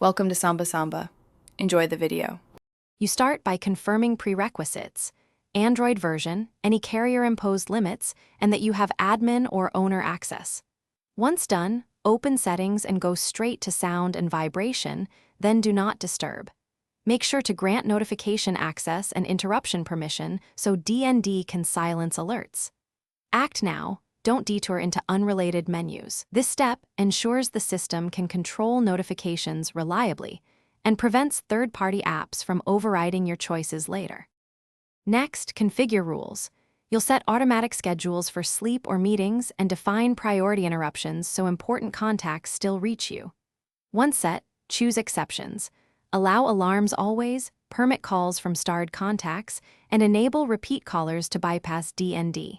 Welcome to Samba Samba. Enjoy the video. You start by confirming prerequisites, Android version, any carrier-imposed limits, and that you have admin or owner access. Once done, open settings and go straight to sound and vibration, then do not disturb. Make sure to grant notification access and interruption permission so DND can silence alerts. Act now, don't detour into unrelated menus. This step ensures the system can control notifications reliably and prevents third-party apps from overriding your choices later. Next, configure rules. You'll set automatic schedules for sleep or meetings and define priority interruptions so important contacts still reach you. Once set, choose exceptions. Allow alarms always, permit calls from starred contacts, and enable repeat callers to bypass DND.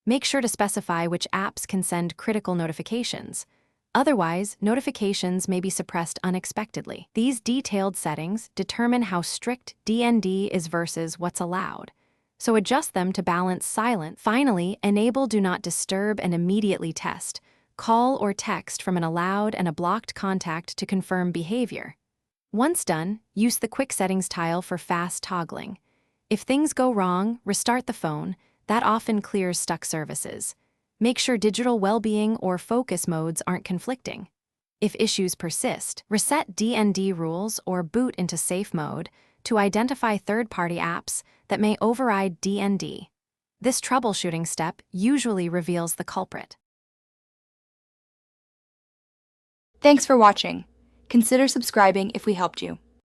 Make sure to specify which apps can send critical notifications. Otherwise, notifications may be suppressed unexpectedly. These detailed settings determine how strict DND is versus what's allowed, so adjust them to balance silent. Finally, enable Do Not Disturb and immediately test. Call or text from an allowed and a blocked contact to confirm behavior. Once done, use the Quick Settings tile for fast toggling. If things go wrong, restart the phone. That often clears stuck services. Make sure digital well-being or focus modes aren't conflicting. If issues persist, reset DND rules or boot into safe mode to identify third-party apps that may override DND. This troubleshooting step usually reveals the culprit. Thanks for watching. Consider subscribing if we helped you.